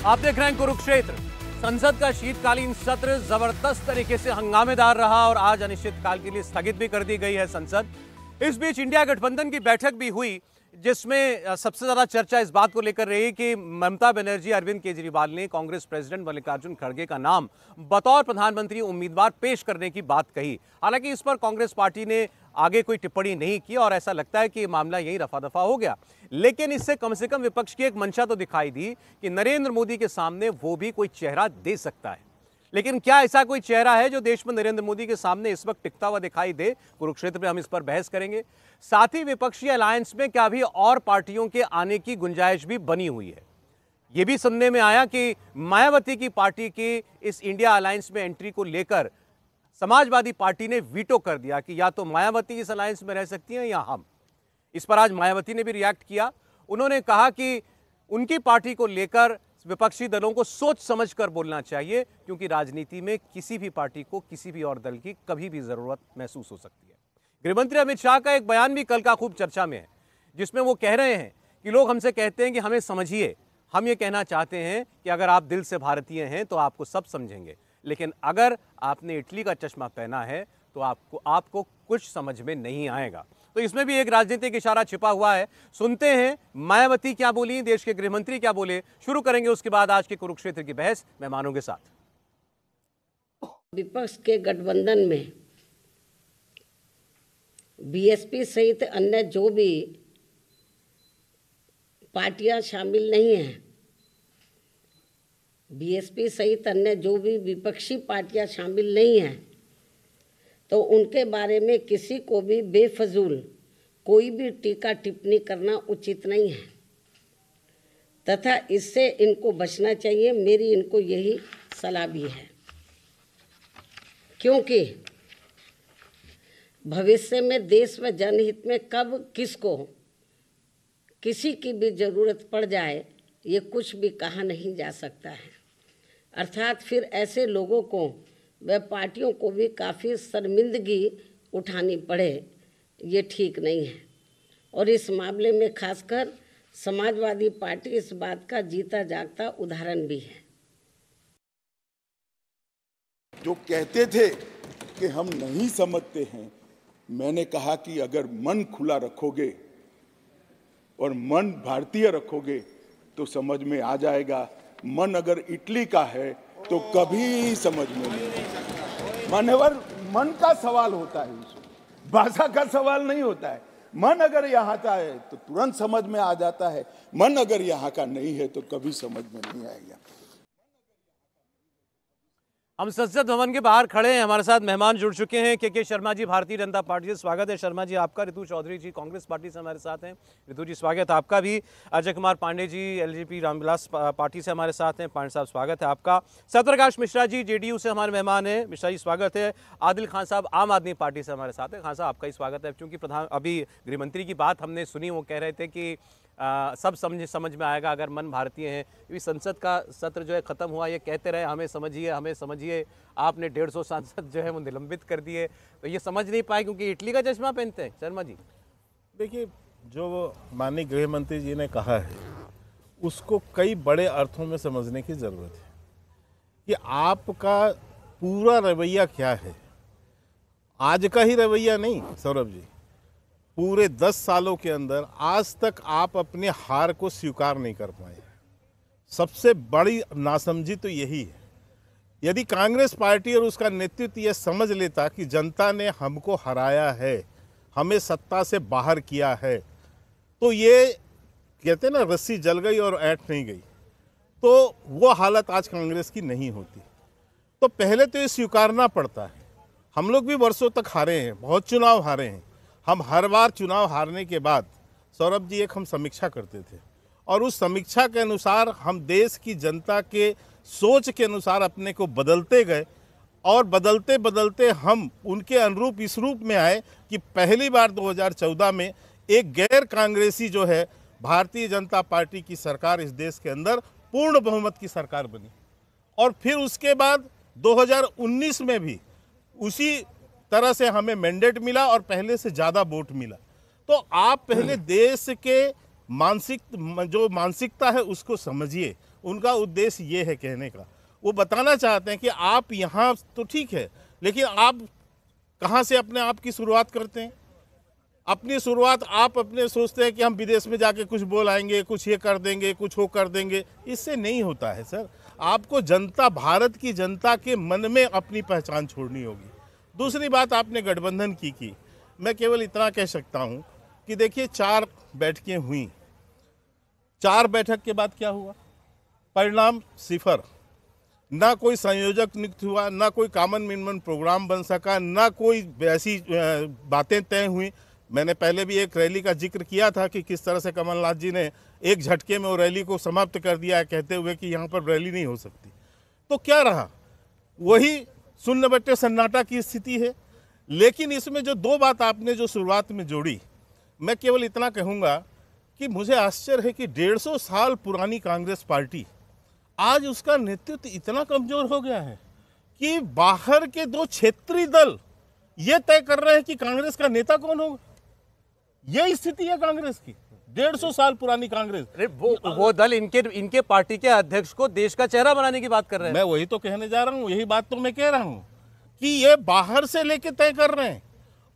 आप देख रहे हैं कुरुक्षेत्र। संसद का शीतकालीन सत्र जबरदस्त तरीके से हंगामेदार रहा और आज अनिश्चितकाल के लिए स्थगित भी कर दी गई है संसद। इस बीच इंडिया गठबंधन की बैठक भी हुई, जिसमें सबसे ज्यादा चर्चा इस बात को लेकर रही कि ममता बनर्जी अरविंद केजरीवाल ने कांग्रेस प्रेसिडेंट मल्लिकार्जुन खड़गे का नाम बतौर प्रधानमंत्री उम्मीदवार पेश करने की बात कही। हालांकि इस पर कांग्रेस पार्टी ने आगे कोई टिप्पणी नहीं की और ऐसा लगता है कि मामला यही रफा दफा हो गया। लेकिन इससे कम से कम विपक्ष की एक मंशा तो दिखाई दी कि नरेंद्र मोदी के सामने वो भी कोई चेहरा दे सकता है। लेकिन क्या ऐसा कोई चेहरा है जो देश में नरेंद्र मोदी के सामने इस वक्त टिकता हुआ दिखाई दे? कुरुक्षेत्र में हम इस पर बहस करेंगे। साथ ही विपक्षी अलायंस में क्या भी और पार्टियों के आने की गुंजाइश भी बनी हुई है? यह भी सुनने में आया कि मायावती की पार्टी की इस इंडिया अलायंस में एंट्री को लेकर समाजवादी पार्टी ने वीटो कर दिया कि या तो मायावती इस अलायंस में रह सकती हैं या हम। इस पर आज मायावती ने भी रिएक्ट किया। उन्होंने कहा कि उनकी पार्टी को लेकर विपक्षी दलों को सोच समझकर बोलना चाहिए, क्योंकि राजनीति में किसी भी पार्टी को किसी भी और दल की कभी भी जरूरत महसूस हो सकती है। गृहमंत्री अमित शाह का एक बयान भी कल का खूब चर्चा में है, जिसमें वो कह रहे हैं कि लोग हमसे कहते हैं कि हमें समझिए। हम ये कहना चाहते हैं कि अगर आप दिल से भारतीय हैं तो आपको सब समझेंगे, लेकिन अगर आपने इटली का चश्मा पहना है तो आपको कुछ समझ में नहीं आएगा। तो इसमें भी एक राजनीतिक इशारा छिपा हुआ है। सुनते हैं मायावती क्या बोली, देश के गृहमंत्री क्या बोले। शुरू करेंगे उसके बाद आज के कुरुक्षेत्र की बहस मेहमानों के साथ। विपक्ष के गठबंधन में बीएसपी सहित अन्य जो भी पार्टियां शामिल नहीं हैं, बीएसपी सहित अन्य जो भी विपक्षी पार्टियां शामिल नहीं हैं, तो उनके बारे में किसी को भी बेफजूल कोई भी टीका टिप्पणी करना उचित नहीं है तथा इससे इनको बचना चाहिए। मेरी इनको यही सलाह भी है, क्योंकि भविष्य में देश व जनहित में कब किसको किसी की भी ज़रूरत पड़ जाए, ये कुछ भी कहा नहीं जा सकता है। अर्थात फिर ऐसे लोगों को व पार्टियों को भी काफ़ी शर्मिंदगी उठानी पड़े, ये ठीक नहीं है। और इस मामले में खासकर समाजवादी पार्टी इस बात का जीता जागता उदाहरण भी है। जो कहते थे कि हम नहीं समझते हैं, मैंने कहा कि अगर मन खुला रखोगे और मन भारतीय रखोगे तो समझ में आ जाएगा। मन अगर इटली का है तो कभी समझ में नहीं आएगा। मान्यवर, मन का सवाल होता है, भाषा का सवाल नहीं होता है। मन अगर यहाँ का है तो तुरंत समझ में आ जाता है, मन अगर यहाँ का नहीं है तो कभी समझ में नहीं आएगा। हम संसद भवन के बाहर खड़े हैं, हमारे साथ मेहमान जुड़ चुके हैं। के शर्मा जी भारतीय जनता पार्टी से, स्वागत है शर्मा जी आपका। ऋतु चौधरी जी कांग्रेस पार्टी से हमारे साथ हैं। ऋतु जी स्वागत है आपका भी। अजय कुमार पांडे जी एलजेपी रामविलास पार्टी से हमारे साथ हैं। पांडे साहब स्वागत है आपका। सत्यप्रकाश मिश्रा जी जेडीयू से हमारे मेहमान हैं। मिश्रा जी स्वागत है। आदिल खान साहब आम आदमी पार्टी से हमारे साथ हैं। खान साहब आपका ही स्वागत है। क्योंकि अभी गृहमंत्री की बात हमने सुनी, वो कह रहे थे कि सब समझ में आएगा अगर मन भारतीय हैं। क्योंकि संसद का सत्र जो है ख़त्म हुआ, ये कहते रहे हमें समझिए हमें समझिए। आपने 150 सांसद जो है वो निलंबित कर दिए, तो ये समझ नहीं पाए क्योंकि इटली का चश्मा पहनते हैं। शर्मा जी देखिए, जो माननीय गृह मंत्री जी ने कहा है उसको कई बड़े अर्थों में समझने की ज़रूरत है कि आपका पूरा रवैया क्या है। आज का ही रवैया नहीं सौरभ जी, पूरे 10 सालों के अंदर आज तक आप अपने हार को स्वीकार नहीं कर पाए। सबसे बड़ी नासमझी तो यही है। यदि कांग्रेस पार्टी और उसका नेतृत्व यह समझ लेता कि जनता ने हमको हराया है, हमें सत्ता से बाहर किया है, तो ये कहते हैं ना रस्सी जल गई और ऐंठ नहीं गई, तो वो हालत आज कांग्रेस की नहीं होती। तो पहले तो ये स्वीकारना पड़ता है। हम लोग भी वर्षों तक हारे हैं, बहुत चुनाव हारे हैं। हम हर बार चुनाव हारने के बाद सौरभ जी एक हम समीक्षा करते थे और उस समीक्षा के अनुसार हम देश की जनता के सोच के अनुसार अपने को बदलते गए और बदलते बदलते हम उनके अनुरूप इस रूप में आए कि पहली बार 2014 में एक गैर कांग्रेसी जो है भारतीय जनता पार्टी की सरकार इस देश के अंदर पूर्ण बहुमत की सरकार बनी। और फिर उसके बाद 2019 में भी उसी तरह से हमें मैंडेट मिला और पहले से ज़्यादा वोट मिला। तो आप पहले देश के जो मानसिकता है उसको समझिए, उनका उद्देश्य ये है कहने का, वो बताना चाहते हैं कि आप यहाँ तो ठीक है, लेकिन आप कहाँ से अपने आप की शुरुआत करते हैं। अपनी शुरुआत आप अपने सोचते हैं कि हम विदेश में जाके कुछ बोल आएंगे, कुछ ये कर देंगे, कुछ वो कर देंगे। इससे नहीं होता है सर। आपको जनता, भारत की जनता के मन में अपनी पहचान छोड़नी होगी। दूसरी बात, आपने गठबंधन की मैं केवल इतना कह सकता हूँ कि देखिए 4 बैठकें हुई, 4 बैठक के बाद क्या हुआ? परिणाम 0। ना कोई संयोजक नियुक्त हुआ, ना कोई कॉमन मिनिमम प्रोग्राम बन सका, ना कोई ऐसी बातें तय हुई। मैंने पहले भी एक रैली का जिक्र किया था कि किस तरह से कमलनाथ जी ने एक झटके में वो रैली को समाप्त कर दिया है, कहते हुए कि यहाँ पर रैली नहीं हो सकती। तो क्या रहा? वही शून्य बट्टे सन्नाटा की स्थिति है। लेकिन इसमें जो 2 बात आपने जो शुरुआत में जोड़ी, मैं केवल इतना कहूँगा कि मुझे आश्चर्य है कि 150 साल पुरानी कांग्रेस पार्टी आज उसका नेतृत्व इतना कमजोर हो गया है कि बाहर के 2 क्षेत्रीय दल ये तय कर रहे हैं कि कांग्रेस का नेता कौन होगा। यह स्थिति है कांग्रेस की, 150 साल पुरानी कांग्रेस। अरे वो दल इनके पार्टी के अध्यक्ष को देश का चेहरा बनाने की बात कर रहे हैं। मैं वही तो कहने जा रहा हूं, यही बात तो मैं कह रहा हूं कि ये बाहर से लेके तय कर रहे हैं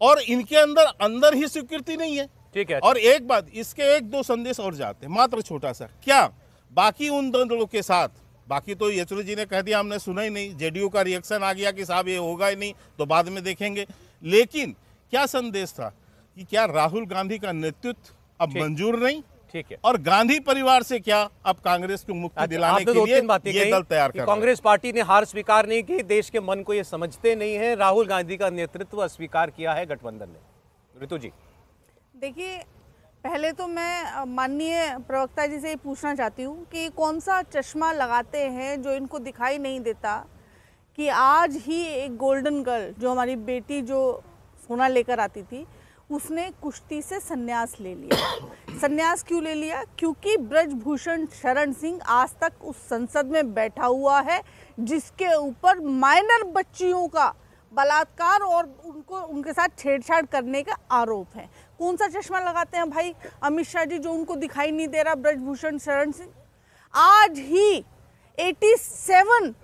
और इनके अंदर ही स्वीकृति नहीं है। ठीक है। और एक बात, इसके 1-2 संदेश और जाते हैं, मात्र छोटा सा। क्या बाकी उन दलों के साथ, बाकी तो येचुरी जी ने कह दिया, हमने सुना ही नहीं। जेडीयू का रिएक्शन आ गया कि साहब ये होगा ही नहीं, तो बाद में देखेंगे। लेकिन क्या संदेश था कि क्या राहुल गांधी का नेतृत्व अब मंजूर नहीं? ठीक है। और गांधी परिवार से क्या अब कांग्रेस को मुक्ति दिलाने के लिए ये दल तैयार कर रहा है। कांग्रेस पार्टी ने हार स्वीकार नहीं की, देश के मन को ये समझते नहीं है, राहुल गांधी का नेतृत्व अस्वीकार किया है गठबंधन ने। ऋतु जी, देखिए, पहले तो मैं माननीय प्रवक्ता जी से ये पूछना चाहती हूँ कि कौन सा चश्मा लगाते हैं जो इनको दिखाई नहीं देता कि आज ही एक गोल्डन गर्ल, जो हमारी बेटी जो सोना लेकर आती थी, उसने कुश्ती से संन्यास ले लिया। संन्यास क्यों ले लिया? क्योंकि ब्रजभूषण शरण सिंह आज तक उस संसद में बैठा हुआ है जिसके ऊपर माइनर बच्चियों का बलात्कार और उनके साथ छेड़छाड़ करने का आरोप है। कौन सा चश्मा लगाते हैं भाई अमित शाह जी जो उनको दिखाई नहीं दे रहा ब्रजभूषण शरण सिंह? आज ही 87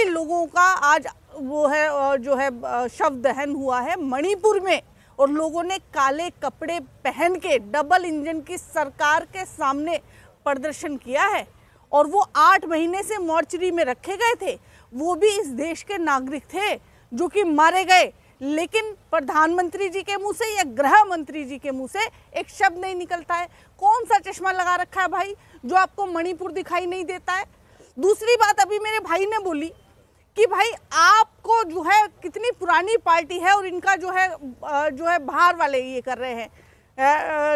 लोगों का आज वो है जो है शव दहन हुआ है मणिपुर में, और लोगों ने काले कपड़े पहन के डबल इंजन की सरकार के सामने प्रदर्शन किया है, और वो 8 महीने से मॉर्चरी में रखे गए थे। वो भी इस देश के नागरिक थे जो कि मारे गए, लेकिन प्रधानमंत्री जी के मुंह से या गृह मंत्री जी के मुंह से एक शब्द नहीं निकलता है। कौन सा चश्मा लगा रखा है भाई जो आपको मणिपुर दिखाई नहीं देता है? दूसरी बात, अभी मेरे भाई ने बोली कि भाई आपको जो है कितनी पुरानी पार्टी है और इनका जो है बाहर वाले ये कर रहे हैं,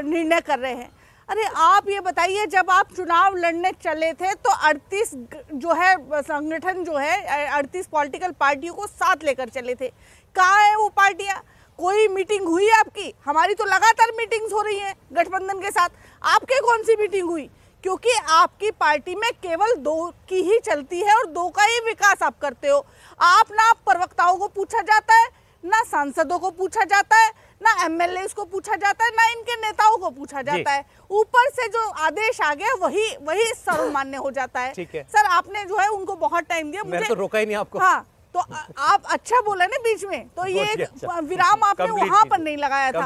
निर्णय कर रहे हैं। अरे आप ये बताइए, जब आप चुनाव लड़ने चले थे तो 38 जो है संगठन जो है 38 पॉलिटिकल पार्टियों को साथ लेकर चले थे। कहाँ है वो पार्टियां? कोई मीटिंग हुई आपकी? हमारी तो लगातार मीटिंग्स हो रही हैं गठबंधन के साथ। आपके कौन सी मीटिंग हुई? क्योंकि आपकी पार्टी में केवल 2 की ही चलती है और 2 का ही विकास आप करते हो। आप ना प्रवक्ताओं को पूछा जाता है, ना सांसदों को पूछा जाता है, ना एमएलए को पूछा जाता है, ना इनके नेताओं को पूछा जाता है। ऊपर से जो आदेश आ गया वही सर्वमान्य हो जाता है। सर आपने जो है उनको बहुत टाइम दिया, मुझे तो रोका ही नहीं आपको। हाँ, तो आप अच्छा बोला ना बीच में, तो ये विराम आपने वहां पर नहीं लगाया था।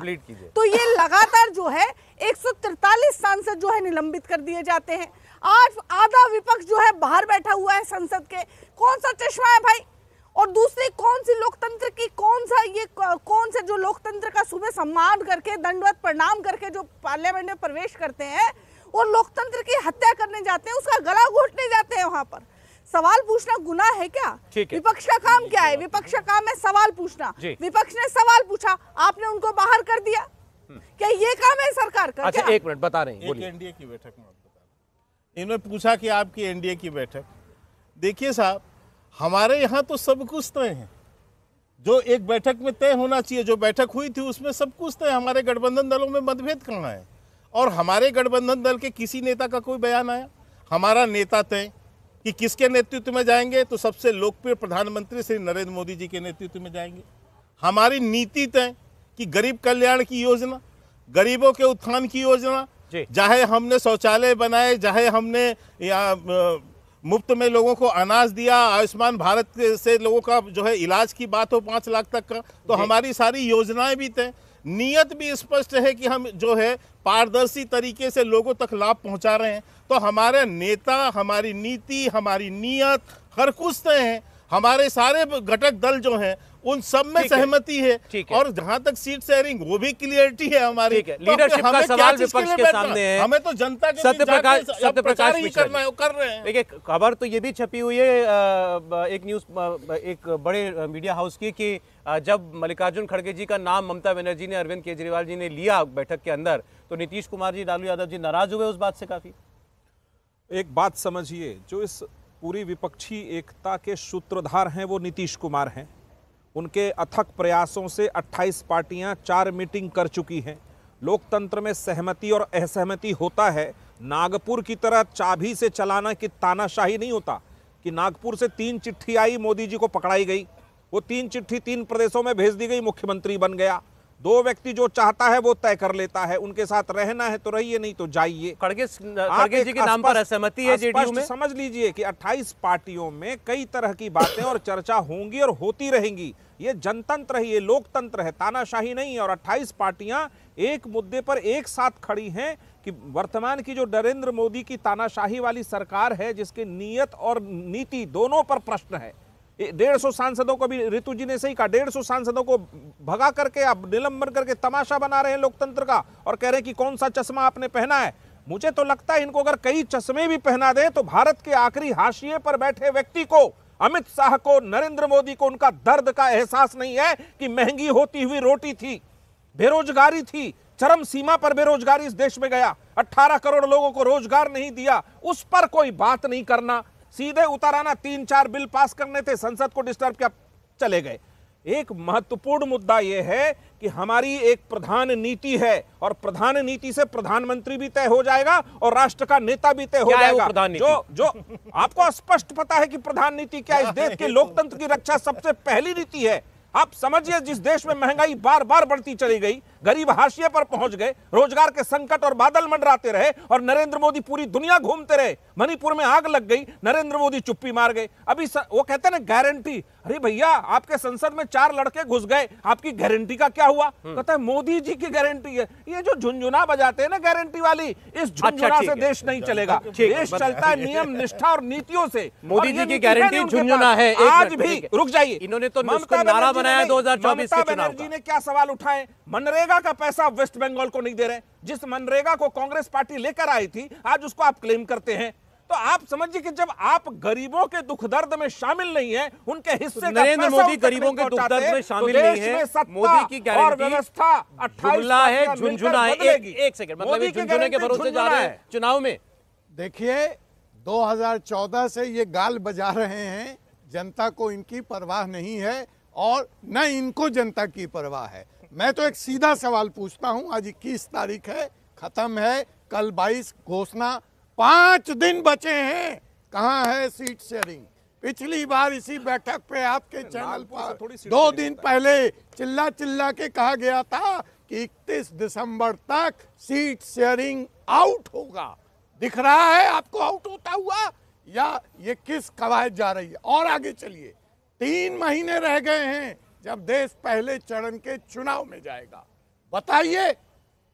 तो ये लगातार जो है 143 सांसद जो है निलंबित कर दिए जाते हैं। आज आधा विपक्ष जो है बाहर बैठा हुआ है संसद के। कौन सा चश्मा है भाई? और दूसरी कौन सी लोकतंत्र की कौन से जो लोकतंत्र का सुबह सम्मान करके दंडवत प्रणाम करके जो पार्लियामेंट में प्रवेश करते हैं और लोकतंत्र की हत्या करने जाते हैं, उसका गला घोटने जाते हैं। वहां पर सवाल पूछना गुनाह है क्या? विपक्ष का काम क्या है? विपक्ष का काम है सवाल पूछना। विपक्ष ने सवाल पूछा, आपने उनको बाहर कर दिया। क्या ये काम है सरकार का? अच्छा, एक मिनट बता रहे हैं, बोलिए। एनडीए की बैठक में इन्होंने पूछा कि आपकी एनडीए की बैठक। देखिए साहब, हमारे यहाँ तो सब कुछ तय है, जो एक बैठक में तय होना चाहिए। जो बैठक हुई थी उसमें सब कुछ तय। हमारे गठबंधन दलों में मतभेद कहाँ है? और हमारे गठबंधन दल के किसी नेता का कोई बयान आया? हमारा नेता तय कि किसके नेतृत्व में जाएंगे, तो सबसे लोकप्रिय प्रधानमंत्री श्री नरेंद्र मोदी जी के नेतृत्व में जाएंगे। हमारी नीति तय कि गरीब कल्याण की योजना, गरीबों के उत्थान की योजना, चाहे हमने शौचालय बनाए, चाहे हमने मुफ्त में लोगों को अनाज दिया, आयुष्मान भारत से लोगों का जो है इलाज की बात हो 5 लाख तक का, तो हमारी सारी योजनाएं भी तय, नियत भी स्पष्ट है कि हम जो है पारदर्शी तरीके से लोगों तक लाभ पहुंचा रहे हैं। तो हमारे नेता, हमारी नीति, हमारी नियत हर कुछ तय है। हमारे सारे घटक दल जो हैं उन सब में सहमति है और जहां तक सीट शेयरिंग वो भी क्लियरिटी है हमारी। लीडरशिप का सवाल विपक्ष के सामने है, हमें तो जनता के सत्यप्रकाश करना है, कर रहे हैं। देखिए खबर तो ये भी छपी हुई है एक न्यूज, एक बड़े मीडिया हाउस की, कि जब मल्लिकार्जुन खड़गे जी का नाम ममता बनर्जी ने, अरविंद केजरीवाल जी ने लिया बैठक के अंदर, तो नीतीश कुमार जी, लालू यादव जी नाराज हुए उस बात से काफी। एक बात समझिए, जो इस पूरी विपक्षी एकता के सूत्रधार हैं वो नीतीश कुमार हैं। उनके अथक प्रयासों से 28 पार्टियां 4 मीटिंग कर चुकी हैं। लोकतंत्र में सहमति और असहमति होता है। नागपुर की तरह चाबी से चलाना की तानाशाही नहीं होता कि नागपुर से 3 चिट्ठी आई, मोदी जी को पकड़ाई गई, वो 3 चिट्ठी 3 प्रदेशों में भेज दी गई, मुख्यमंत्री बन गया। 2 व्यक्ति जो चाहता है वो तय कर लेता है, उनके साथ रहना है तो रहिए, नहीं तो जाइए। खड़गे जी के नाम पर असहमति है जेडीयू में। समझ लीजिए कि 28 पार्टियों में कई तरह की बातें और चर्चा होंगी और होती रहेंगी। ये जनतंत्र है, ये लोकतंत्र है, तानाशाही नहीं है। और 28 पार्टियां एक मुद्दे पर एक साथ खड़ी हैं कि वर्तमान की जो नरेंद्र मोदी की तानाशाही वाली सरकार है, जिसकी नीयत और नीति दोनों पर प्रश्न है। 150 सांसदों को भी, ऋतु जी ने सही कहा, 150 सांसदों को भगा करके, अब निलंबन करके तमाशा बना रहे हैं लोकतंत्र का और कह रहे हैं कि कौन सा चश्मा आपने पहना है। मुझे तो लगता है इनको अगर कई चश्मे भी पहना दें तो भारत के आखिरी हाशिए पर बैठे व्यक्ति को, अमित शाह को, नरेंद्र मोदी को उनका दर्द का एहसास नहीं है कि महंगी होती हुई रोटी थी, बेरोजगारी थी, चरम सीमा पर बेरोजगारी इस देश में गया, 18 करोड़ लोगों को रोजगार नहीं दिया, उस पर कोई बात नहीं करना, सीधे उतर आना, 3-4 बिल पास करने थे, संसद को डिस्टर्ब किया, चले गए। एक महत्वपूर्ण मुद्दा यह है कि हमारी एक प्रधान नीति है और प्रधान नीति से प्रधानमंत्री भी तय हो जाएगा और राष्ट्र का नेता भी तय हो जाएगा। जो आपको स्पष्ट पता है कि प्रधान नीति क्या, इस देश के लोकतंत्र की रक्षा सबसे पहली नीति है। आप समझिए, जिस देश में महंगाई बार बार बढ़ती चली गई, गरीब हाशिए पर पहुंच गए, रोजगार के संकट और बादल मंडराते रहे और नरेंद्र मोदी पूरी दुनिया घूमते रहे, मणिपुर में आग लग गई, नरेंद्र मोदी चुप्पी मार गए। अभी वो कहते हैं ना गारंटी, अरे भैया आपके संसद में 4 लड़के घुस गए, आपकी गारंटी का क्या हुआ? कहता है मोदी जी की गारंटी है। ये जो झुंझुना बजाते हैं ना गारंटी वाली, इस झुंझुना से देश नहीं चलेगा। देश चलता है नियम, निष्ठा और नीतियों से। मोदी जी की गारंटी झुंझुना है। आज भी रुक जाइए, इन्होंने तो नारा बनाया 2024 के चुनाव बनर्जी ने क्या सवाल उठाए? मनरेगा का पैसा वेस्ट बंगाल को नहीं दे रहे। जिस मनरेगा को कांग्रेस पार्टी लेकर आई थी, आज उसको आप क्लेम करते हैं। तो आप समझिए कि जब आप गरीबों के दुख दर्द में शामिल नहीं है, उनके हिस्से नरेंद्र मोदी गरीबों के दुख दर्द में शामिल नहीं है, मोदी की गारंटी व्यवस्था 28 है, झुंझुना है। एक सेकंड, मतलब झुंझुने के भरोसे जा रहे हैं चुनाव में। देखिए 2014 से ये गाल बजा रहे हैं, जनता को इनकी परवाह नहीं है और न इनको जनता की परवाह है। मैं तो एक सीधा सवाल पूछता हूं, आज 21 तारीख है, खत्म है, कल 22 घोषणा, 5 दिन बचे हैं, कहां है सीट शेयरिंग? पिछली बार इसी बैठक पे आपके चैनल पर 2 दिन पहले चिल्ला चिल्ला के कहा गया था कि 31 दिसंबर तक सीट शेयरिंग आउट होगा। दिख रहा है आपको आउट होता हुआ, या ये किस कवायद जा रही है? और आगे चलिए, 3 महीने रह गए हैं जब देश पहले चरण के चुनाव में जाएगा। बताइए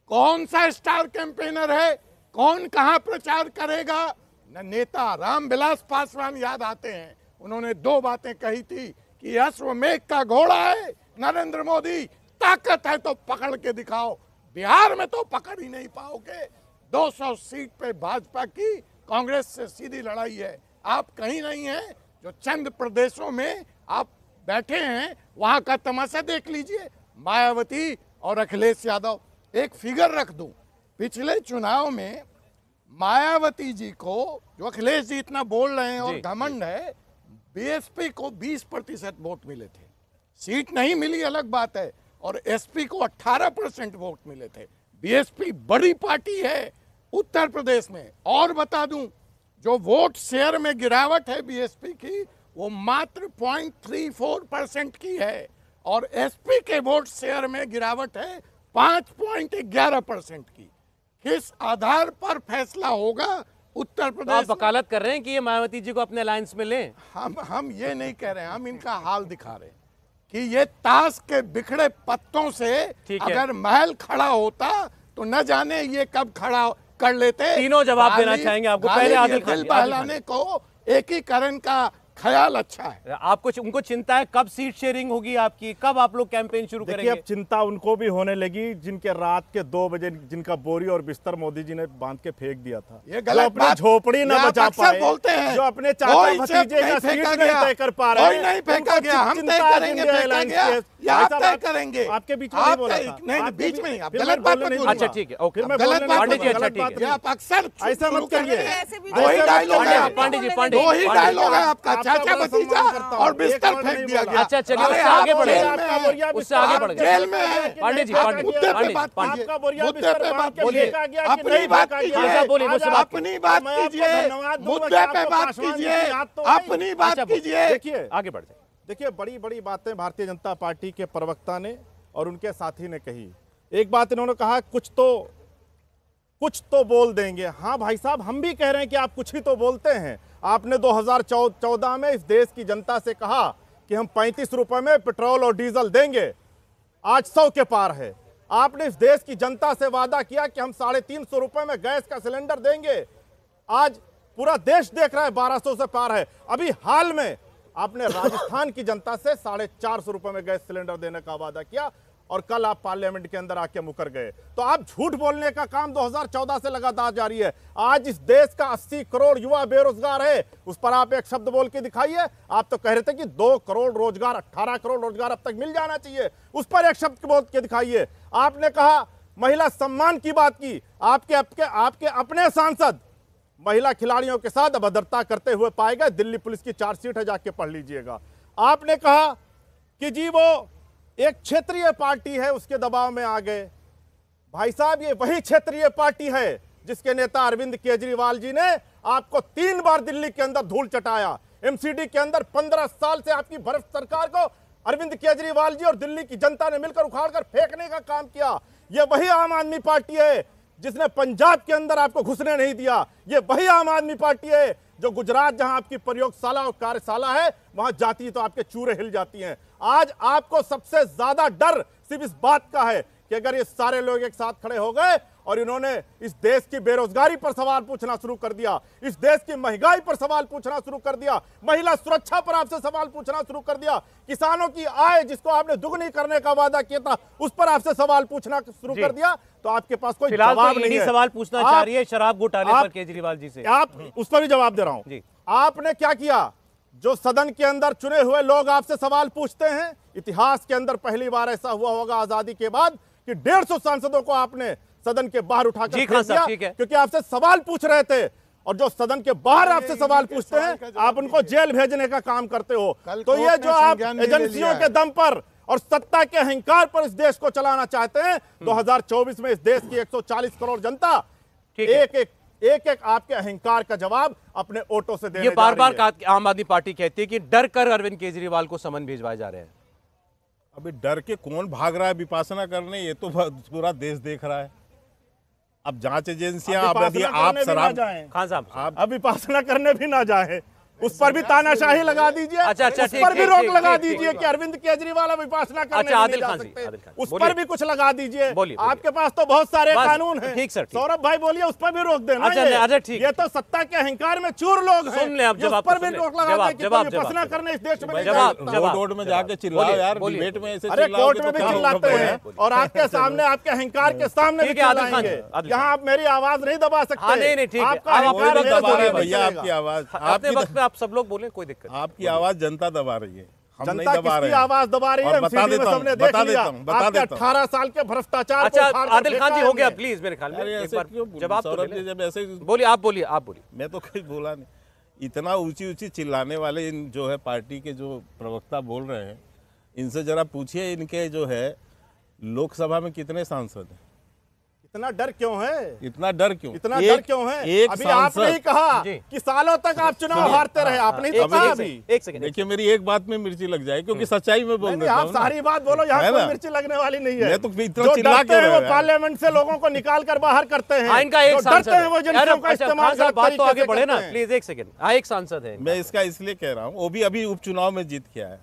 कौन सा स्टार कैंपेनर है, कौन कहां प्रचार करेगा? न नेता रामविलास पासवान याद आते हैं, उन्होंने 2 बातें कही थी कि अश्वमेघ का घोड़ा है नरेंद्र मोदी, ताकत है तो पकड़ के दिखाओ। बिहार में तो पकड़ ही नहीं पाओगे। 200 सीट पे भाजपा की कांग्रेस से सीधी लड़ाई है। आप कहीं नहीं हैं, जो चंद प्रदेशों में आप बैठे हैं वहां का तमाशा देख लीजिए। मायावती और अखिलेश यादव, एक फिगर रख दूं, पिछले चुनाव में मायावती जी को, जो अखिलेश जी इतना बोल रहे हैं और घमंड है, बीएसपी को 20% वोट मिले थे। सीट नहीं मिली अलग बात है, और एसपी को 18% वोट मिले थे। बीएसपी बड़ी पार्टी है उत्तर प्रदेश में। और बता दूं, जो वोट शेयर में गिरावट है बीएसपी की, वो मात्र 0.34% की है, और एसपी के वोट शेयर में गिरावट है 5.11% की। किस आधार पर फैसला होगा उत्तर तो प्रदेश आप वकालत कर रहे हैं कि ये मायावती जी को अपने अलायंस में लें? हम ये नहीं कह रहे हैं, हम इनका हाल दिखा रहे हैं कि ये ताश के बिखड़े पत्तों से ठीक है। अगर महल खड़ा होता तो न जाने ये कब खड़ा कर लेते। तीनों जवाब देना चाहेंगे आपको। पहले आदिल खान जी, दिल बहलाने को एकीकरण का ख्याल अच्छा है। आपको उनको चिंता है कब सीट शेयरिंग होगी आपकी, कब आप लोग कैंपेन शुरू देखिए, करेंगे? अब चिंता उनको भी होने लगी जिनके रात के 2 बजे जिनका बोरी और बिस्तर मोदी जी ने बांध के फेंक दिया था। ये जो गलत अपनी बात झोपड़ी न ये आप बचा अक्सर पाए, बोलते हैं। जो अपने चाचा कोई भतीजे चेप का नहीं सीट फेंका नहीं गया, तय कर पा रहे कोई हैं, नहीं फेंका उनको गया, हम चिंता तय है करेंगे, इंडिया फेंका अलायंस गया की। या आप भाई तय साहब, करेंगे। आपके बीच में नहीं आप बोला तय- था। नहीं, आपके बीच में नहीं, आप फिर गलत मैं बात बोलने मत नहीं बोलिए। अच्छा ठीक है, ओके। फिर मैं गलत बोलने बात नहीं पांडे जी, दूंगा, अच्छा, गलत ठीक बात है। ये नहीं। आप अक्सर ऐसा मत शुरू करिए। करेंगे। ऐसे भी दो ही ऐसे डायलॉग है बोलने पांडे जी, बोलने पांडे जी, दो ही पांडे जी। डायलॉग है आपका, आपका चाचा बड़ा भतीजा सम्मान करता हूं। और बिस्तर एक वर्ड फेंक नहीं दिया बोला। गया। अच्छा, चलिए, अरे उससे आप आगे बढ़े। जेल आपका में बोरिया हैं। उससे आगे आप बढ़ गए। जेल में हैं। पांडे जी, आप पांडे जी, मुद्दे पे पांडे, बात पांडे। कीजिए। आपका बोरिया मुद्दे बिस्तर पे बांध बात के कीजिए। फेंका गया कि अपनी नहीं बात फेंका गया? हाँ, साहब, बोलिए, कीजिए। मुझसे बात अपनी बात मैं आपको कीजिए। धन्यवाद दूंगा कि मुद्दे पे आपको बात पासवान जी कीजिए। की याद तो आई। अपनी बात अच्छा, कीजिए। देखिए, आगे बढ़ जाए। देखिए, बड़ी बड़ी बातें भारतीय जनता पार्टी के प्रवक्ता ने और उनके साथी ने कही। एक बात इन्होंने कहा, कुछ तो बोल देंगे। हाँ भाई साहब, हम भी कह रहे हैं कि आप कुछ ही तो बोलते हैं। आपने 2014 में इस देश की जनता से कहा कि हम 35 रुपए में पेट्रोल और डीजल देंगे, आज 100 के पार है। आपने इस देश की जनता से वादा किया कि हम 350 रुपए में गैस का सिलेंडर देंगे, आज पूरा देश देख रहा है 1200 से पार है। अभी हाल में आपने राजस्थान की जनता से 450 रुपए में गैस सिलेंडर देने का वादा किया और कल आप पार्लियामेंट के अंदर आके मुकर गए। तो आप झूठ बोलने का काम 2014 से लगातार जारी है। आज इस देश का 80 करोड़ युवा बेरोजगार है, उस पर आप एक शब्द बोल के दिखाइए। आप तो कह रहे थे कि 2 करोड़ रोजगार, 18 करोड़ रोजगार अब तक मिल जाना चाहिए, उस पर एक शब्द बोल के दिखाइए। आपने कहा महिला सम्मान की बात की, आपके अपने सांसद महिला खिलाड़ियों के साथ अभद्रता करते हुए पाए गए। दिल्ली पुलिस की चार्जशीट है, जाके पढ़ लीजिएगा। आपने कहा कि जी वो एक क्षेत्रीय पार्टी है, उसके दबाव में आ गए। भाई साहब, ये वही क्षेत्रीय पार्टी है जिसके नेता अरविंद केजरीवाल जी ने आपको 3 बार दिल्ली के अंदर धूल चटाया। एमसीडी के अंदर 15 साल से आपकी भ्रष्ट सरकार को अरविंद केजरीवाल जी और दिल्ली की जनता ने मिलकर उखाड़कर फेंकने का काम किया। ये वही आम आदमी पार्टी है जिसने पंजाब के अंदर आपको घुसने नहीं दिया। ये वही आम आदमी पार्टी है जो गुजरात, जहां आपकी प्रयोगशाला और कार्यशाला है, वहां जाती है तो आपके चूरे हिल जाती हैं। आज आपको सबसे ज्यादा डर सिर्फ इस बात का है कि अगर ये सारे लोग एक साथ खड़े हो गए और इन्होंने इस देश की बेरोजगारी पर सवाल पूछना शुरू कर दिया, इस देश की महंगाई पर सवाल पूछना शुरू कर दिया, महिला सुरक्षा पर आपसे सवाल पूछना शुरू कर दिया, किसानों की आय जिसको आपने दुगनी करने का वादा किया था उस पर आपसे सवाल पूछना शुरू कर दिया, तो आपके पास कोई फिलहाल जवाब तो नहीं है। सवाल पूछना चाह रही है शराब घोटाले पर केजरीवाल जी से। आप उस पर भी जवाब दे रहा हूं। जी। आपने क्या किया? जो सदन के अंदर चुने हुए लोग आपसे सवाल पूछते हैं, इतिहास के अंदर पहली बार ऐसा हुआ होगा आजादी के बाद कि 150 सांसदों को आपने सदन के बाहर उठाकर जी, फेंक खान साहब, दिया, ठीक है। क्योंकि आपसे सवाल पूछ रहे थे। और जो सदन के बाहर आपसे सवाल पूछते हैं, आप उनको जेल भेजने का काम करते हो। कल तो कोर्ट ये ने जो आप संज्ञान नहीं ले एजेंसियों लिया के है। दम पर और सत्ता के अहंकार पर इस देश को चलाना चाहते हैं, 2024 में इस देश की 140 करोड़ जनता ठीक है। एक आपके अहंकार का जवाब अपने वोटों से देने ये बार जा रही है। बार आम आदमी पार्टी कहती है कि डर कर अरविंद केजरीवाल को समन भिजवाए जा रहे हैं। अभी डर के कौन भाग रहा है विपासना करने, ये तो पूरा देश देख रहा है। अब जांच एजेंसियां, अब यदि आप शराब, खान साहब, अब विपासना करने भी ना जाए, उस पर भी तानाशाही लगा दीजिए। अच्छा, उस ठीक, पर भी ठीक, रोक ठीक, लगा ठीक, दीजिए कि अरविंद केजरीवाल विपासना करने अच्छा, भी आदिल नहीं जा खान जी, सकते। आदिल खान, उस बोलिए। पर भी कुछ लगा दीजिए। बोलिए। आपके पास तो बहुत सारे बस, कानून हैं। ठीक सर, ठीक। सौरभ भाई बोलिए, उस पर भी रोक देना। अच्छा, ये। अच्छा, ठीक। ये तो सत्ता के अहंकार में चूर लोग हैं। सुन लें आप ये जवाब, उस पर सुन भी लें। रोक लगा जवाब, दे कि जवाब, कोई विपासना जवाब, करने इस देश में नहीं जवाब, जा सकता। रोड में जाके चिल्लाओ यार, डिबेट में ऐसे अरे चिल्लाओगे कोर्ट में तो भी क्या चिल्लाते होगा? हैं और आपके सामने, आपके अहंकार के सामने भी ठीक है, आदिल खान चिल्लाएंगे। जी, आदिल यहाँ आप मेरी आवाज नहीं दबा सकते। हाँ, नहीं, ठीक है। आपका आप अहंकार अपने मेरे वक्त से दबा रहे हैं नहीं भैया, चलेगा। आपकी आवाज, अपने वक्त में आप सब लोग बोले, कोई दिक्कत नहीं। आपकी आवाज जनता दबा रही है, हम नहीं जनता दबा रहे किसकी हैं। आवाज दबा रही है? और बता MCD में देता हूं, सबने देख बता लिया। देता हूं, बता आपके देता हूं। 18 साल के भ्रष्टाचार अच्छा, को उखाड़ कर आदिल खान जी, फेंका हो गया हमने। प्लीज, मेरे ख्याल में अरे एक ऐसे बार क्यों बोल- जवाब तो सौरभ ले जी, लें। जब ऐसे बोलिए, आप बोलिए, आप बोलिए। मैं तो कुछ बोला नहीं। इतना ऊंची ऊंची चिल्लाने वाले इन जो है पार्टी के जो प्रवक्ता बोल रहे हैं, इनसे जरा पूछिए इनके जो है लोकसभा में कितने सांसद हैं? इतना डर क्यों है? इतना डर क्यों? इतना डर क्यों है? एक अभी आपने ही कहा जी। कि सालों तक आप चुनाव हारते रहे, आपने ही तो कहा अभी। एक सेकंड देखिए, मेरी एक बात में मिर्ची लग जाए, क्योंकि सच्चाई में बोल नहीं, देता आप हूं ना। सारी बात बोलो, यहाँ है कोई ना? मिर्ची लगने वाली नहीं है। मैं तो इतना जो चिल्ला डरते क्यों हैं रहे वो हो यार? पार्लियामेंट से लोगों को निकाल कर बाहर करते हैं। इनका एक जो सांसद डरते हैं वो है। एजेंसियों का अच्छा, इस्तेमाल खान साहब, बात तो आगे बढ़े ना, करते हैं। प्लीज एक सेकंड। एक सांसद है। मैं इसका इसलिए कह रहा हूँ, वो भी अभी उपचुनाव में जीत के आया,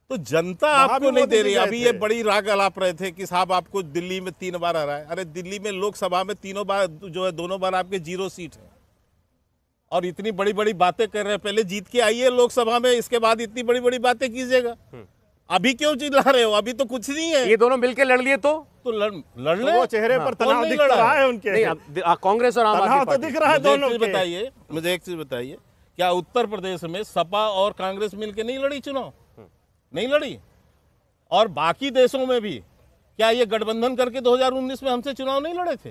तो जनता वहाँ आपको भी नहीं मोदी दे जी रही। गए अभी थे। ये बड़ी राग अलाप रहे थे कि साहब आपको दिल्ली में 3 बार हरा है। अरे दिल्ली में लोकसभा में 3 बार जो है, 2 बार आपके 0 सीट है, और इतनी बड़ी बड़ी बातें कर रहे हैं। पहले जीत के आइए लोकसभा में, इसके बाद इतनी बड़ी बड़ी बातें कीजिएगा। अभी क्यों चिल्ला रहे हो? अभी तो कुछ नहीं है। ये दोनों मिलकर लड़ लिए तो लड़ तो ले। वो चेहरे पर कौन तनाव नहीं दिख लड़ा रहा है? है उनके। नहीं, कांग्रेस और आम तनाव आदमी तो पार्टी। दिख रहा है दोनों के। मुझे एक चीज बताइए, क्या उत्तर प्रदेश में सपा और कांग्रेस मिलकर नहीं लड़ी चुनाव? नहीं लड़ी। और बाकी देशों में भी क्या ये गठबंधन करके 2019 में हमसे चुनाव नहीं लड़े थे?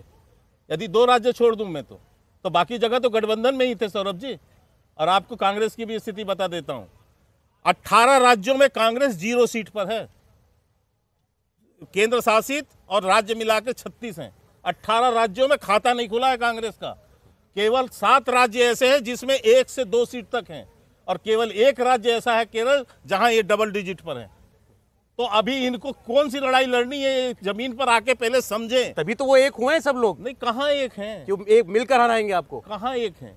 यदि 2 राज्य छोड़ दूं मैं तो बाकी जगह तो गठबंधन में ही थे सौरभ जी। और आपको कांग्रेस की भी स्थिति बता देता हूं, 18 राज्यों में कांग्रेस 0 सीट पर है। केंद्र शासित और राज्य मिलाकर 36 हैं। 18 राज्यों में खाता नहीं खुला है कांग्रेस का। केवल 7 राज्य ऐसे हैं जिसमें 1 से 2 सीट तक हैं, और केवल 1 राज्य ऐसा है केरल, जहां ये डबल डिजिट पर है। तो अभी इनको कौन सी लड़ाई लड़नी है? जमीन पर आके पहले समझें। तभी तो वो एक हुए हैं सब लोग। नहीं, कहाँ एक हैं? क्यों एक मिलकर हराएंगे आपको? कहाँ एक हैं?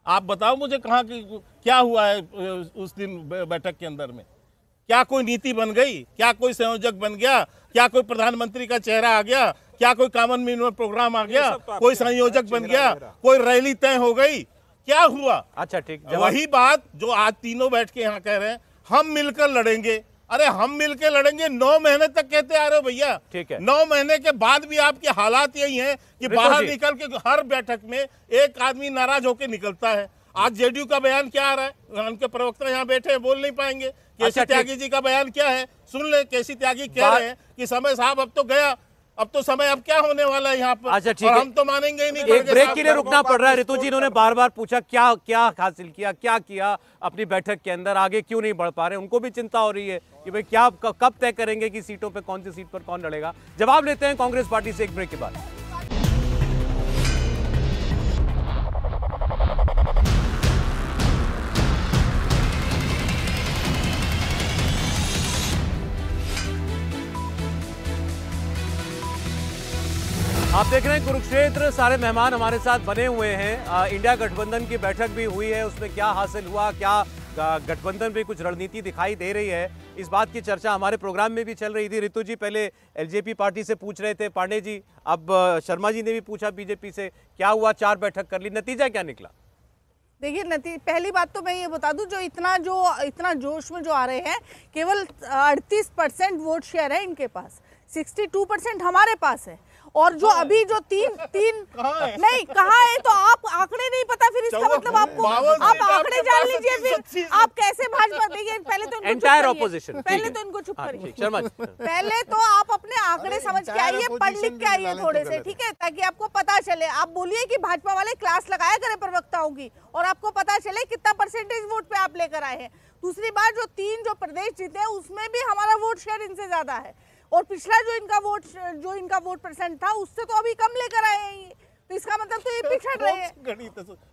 आप बताओ मुझे, कहाँ की क्या हुआ है उस दिन बैठक के अंदर में? क्या कोई नीति बन गई? क्या कोई संयोजक बन गया? क्या कोई प्रधानमंत्री का चेहरा आ गया? क्या कोई कॉमन मिनिमम प्रोग्राम आ गया? कोई संयोजक बन गया? कोई रैली तय हो गई? क्या हुआ? अच्छा ठीक, वही बात जो आज तीनों बैठ के यहाँ कह रहे हैं, हम मिलकर लड़ेंगे। अरे हम मिलकर लड़ेंगे, 9 महीने तक कहते आ रहे हो भैया। ठीक है। 9 महीने के बाद भी आपके हालात यही हैं कि बाहर निकल के हर बैठक में एक आदमी नाराज होकर निकलता है। आज जेडीयू का बयान क्या आ रहा है? उनके प्रवक्ता यहाँ बैठे हैं, बोल नहीं पाएंगे। केसी त्यागी जी का बयान क्या है? सुन ले, केसी त्यागी कह रहे हैं कि समय साहब अब तो गया, अब तो समय अब क्या होने वाला है यहाँ पर। अच्छा ठीक है, हम तो मानेंगे ही नहीं। एक ब्रेक के लिए रुकना पड़ रहा है। ऋतु जी, इन्होंने बार बार पूछा क्या क्या हासिल किया, क्या किया अपनी बैठक के अंदर, आगे क्यों नहीं बढ़ पा रहे? उनको भी चिंता हो रही है कि भाई क्या कब तय करेंगे कि सीटों पे कौन सी सीट पर कौन लड़ेगा। जवाब लेते हैं कांग्रेस पार्टी से एक ब्रेक के बाद। आप देख रहे हैं कुरुक्षेत्र, सारे मेहमान हमारे साथ बने हुए हैं। इंडिया गठबंधन की बैठक भी हुई है, उसमें क्या हासिल हुआ, क्या गठबंधन में कुछ रणनीति दिखाई दे रही है, इस बात की चर्चा हमारे प्रोग्राम में भी चल रही थी। ऋतु जी पहले एलजेपी पार्टी से पूछ रहे थे, पांडे जी, अब शर्मा जी ने भी पूछा बीजेपी से, क्या हुआ? 4 बैठक कर ली, नतीजा क्या निकला? देखिए, पहली बात तो मैं ये बता दूं, जो इतना जोश में जो आ रहे हैं, केवल 38% वोट शेयर है इनके पास, 62% हमारे पास है। और जो अभी जो तीन नहीं कहा है, तो आप आंकड़े नहीं पता, फिर इसका मतलब आपको आप आंकड़े जान लीजिए, फिर आप कैसे भाजपा देंगे। पहले तो एंटायर ऑपोजिशन, पहले तो इनको चुप करिए। शर्मा जी, पहले तो आप अपने आंकड़े समझ के आइए, पढ़ लिख के आइए थोड़े से, ठीक है, ताकि आपको पता चले। आप बोलिए कि भाजपा वाले क्लास लगाया करें प्रवक्ताओं की, और आपको पता चले कितना परसेंटेज वोट पे आप लेकर आए हैं। दूसरी बात, जो 3 पप्रदेश जीते हैं उसमें भी हमारा वोट शेयर इनसे ज्यादा है, और पिछला जो इनका वोट परसेंट था उससे तो अभी कम लेकर आए हैं ये, तो इसका मतलब तो ये पिछड़ रहे हैं।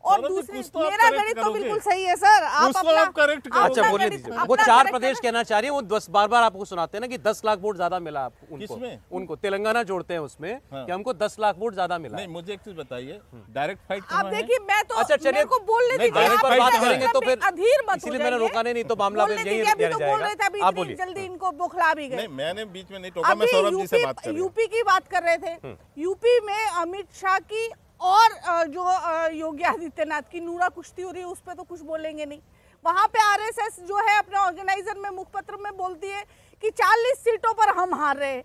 और दूसरी, मेरा गणित तो बिल्कुल सही है सर, आप अपना करेक्ट करो। अच्छा बोलने दीजिए। वो 4 प्रदेश कहना चाह रही है, वो 10 बार आपको सुनाते हैं ना कि 10 लाख वोट ज्यादा मिला उनको तेलंगाना जोड़ते हैं उसमें, कि हमको 10 लाख वोट ज्यादा मिला। नहीं, मुझे एक चीज बताइए, डायरेक्ट फाइट आप देखिए, मैं तो अच्छा चलिए, मेरे को बोलने दीजिए, आप पर बात करेंगे तो फिर अधीर मत, इसलिए मैंने रोका नहीं तो मामला फिर यही अभी तो बोल रहे थे, अभी आप इतनी बोलिए। जल्दी इनको बुखला भी गए। नहीं, मैंने बीच में नहीं टोका, मैं सौरभ जी से बात कर रहा हूं। यूपी की बात कर रहे थे, यूपी में अमित शाह की और जो योगी आदित्यनाथ की नूरा कुश्ती हो रही है, उस पर तो कुछ बोलेंगे नहीं। वहां पे आरएसएस जो है अपने ऑर्गेनाइजर में मुखपत्र में बोलती है कि 40 सीटों पर हम हार रहे हैं।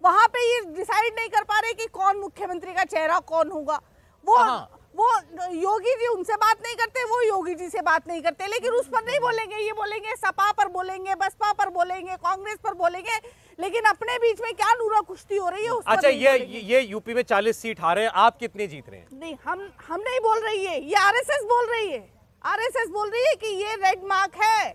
वहां पे ये डिसाइड नहीं कर पा रहे कि कौन मुख्यमंत्री का चेहरा कौन होगा। वो योगी जी उनसे बात नहीं करते, वो योगी जी से बात नहीं करते, लेकिन उस पर नहीं बोलेंगे। ये बोलेंगे सपा पर बोलेंगे, बसपा पर बोलेंगे, कांग्रेस पर बोलेंगे, लेकिन अपने बीच में क्या नूरा कुश्ती हो रही है उस पर अच्छा, ये यूपी में 40 सीट हारे, आप कितने जीत रहे हैं? नहीं, हम नहीं बोल रही है, ये आरएसएस बोल रही है। आरएसएस बोल रही है कि ये रेड मार्क है,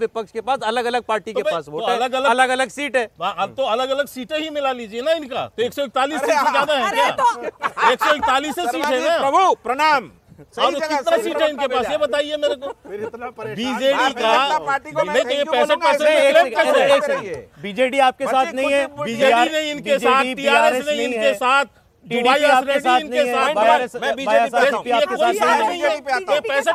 विपक्ष के पास, अलग अलग पार्टी के भाई, पास वोट तो है, अलग अलग सीट है। अब तो अलग अलग सीटें ही मिला लीजिए ना इनका, तो 141 सीट से ज्यादा है अरे क्या? तो 141 सीट है ना। प्रभु प्रणाम। और कितना सीट है इनके पास ये बताइए मेरे को। बीजेडी का बीजेडी आपके साथ नहीं है, बीजेडी नहीं इनके साथ, टीआरएस नहीं इनके साथ, टीडीपी आपके साथ नहीं है, मैं बीजेडी आपके साथ नहीं है।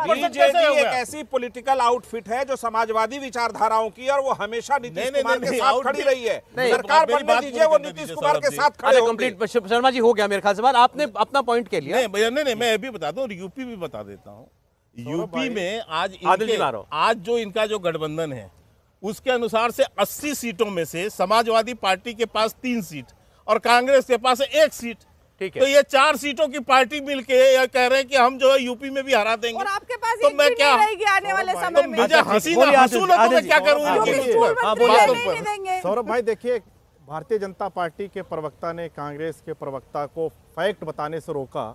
बीजेडी एक ऐसी पॉलिटिकल आउटफिट है जो समाजवादी विचारधाराओं की, और वो हमेशा नीतीश कुमार के साथ खड़ी रही है। सरकार बनने दीजिए, वो नीतीश कुमार के साथ खड़े होंगे। कंप्लीट शर्मा जी हो गया मेरे ख्याल से बात, आपने अपना पॉइंट के लिया। नहीं मैं अभी बता दूं, यूपी भी बता देता हूँ। यूपी में आज जो इनका जो गठबंधन है उसके अनुसार से 80 सीटों में से समाजवादी पार्टी के पास 3 सीट और कांग्रेस के पास 1 सीट। ठीक है, तो ये 4 सीटों की पार्टी मिलके ये कह रहे हैं कि हम जो है यूपी में भी हरा देंगे। और आपके पास तो एक मैं भी क्या नहीं रहेगी आने वाले समय में। मुझे हंसूं ना तो मैं क्या करूं? सौरभ भाई देखिए, भारतीय जनता पार्टी के प्रवक्ता ने कांग्रेस के प्रवक्ता को फैक्ट बताने से रोका।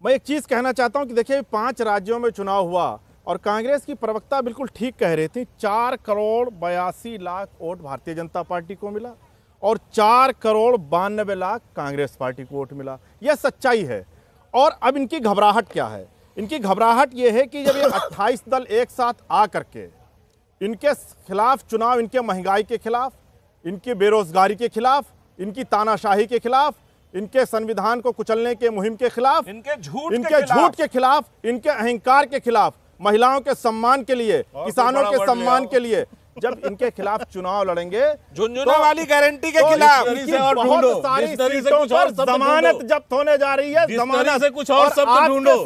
मैं एक चीज कहना चाहता हूं कि देखिए 5 राज्यों में चुनाव हुआ और कांग्रेस की प्रवक्ता बिल्कुल ठीक कह रही थी। 4 करोड़ 82 लाख वोट भारतीय जनता पार्टी को मिला और 4 करोड़ 92 लाख कांग्रेस पार्टी को वोट मिला। यह सच्चाई है। और अब इनकी घबराहट क्या है? इनकी घबराहट यह है कि जब ये 28 दल एक साथ आ करके इनके खिलाफ चुनाव, इनके महंगाई के खिलाफ, इनकी बेरोजगारी के खिलाफ, इनकी तानाशाही के खिलाफ, इनके संविधान को कुचलने के मुहिम के खिलाफ, इनके झूठ के खिलाफ, इनके अहंकार के खिलाफ, महिलाओं के सम्मान के लिए, किसानों के सम्मान के लिए जब इनके खिलाफ चुनाव लड़ेंगे, झुंझुनू वाली गारंटी के खिलाफ बहुत सारी सीटों पर जमानत जब्त होने जा रही है। जमानत से कुछ और शब्द ढूंढो।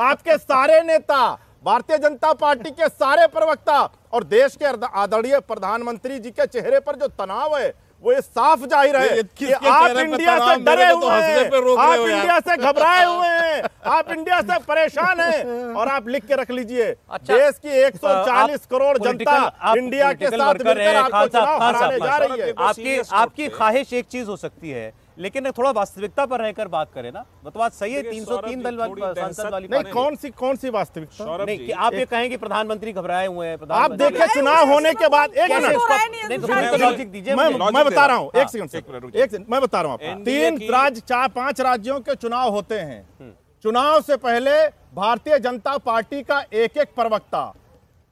आपके सारे नेता, भारतीय जनता पार्टी के सारे प्रवक्ता और देश के आदरणीय प्रधानमंत्री जी के चेहरे पर जो तनाव है वो ये साफ जाहिर है कि आप इंडिया से डरे हुए हैं, आप इंडिया से घबराए हुए हैं, आप इंडिया से परेशान हैं। और आप लिख के रख लीजिए, देश की 140 करोड़ जनता इंडिया के साथ मिलकर आपको चुनाव हराने जा रही है। आपकी ख्वाहिश एक चीज हो सकती है, लेकिन थोड़ा वास्तविकता पर रहकर बात करें ना। तो बात सही है, 303 दल सांसद वाली नहीं, कौन सी वास्तविकता नहीं कि आप ये कहें कि प्रधानमंत्री घबराए हुए हैं। आप देखिए चुनाव होने के बाद एक लॉजिक दीजिए, मैं बता रहा हूँ, एक सेकंड मैं बता रहा हूँ। 5 राज्यों के चुनाव होते हैं। चुनाव से पहले भारतीय जनता पार्टी का एक प्रवक्ता,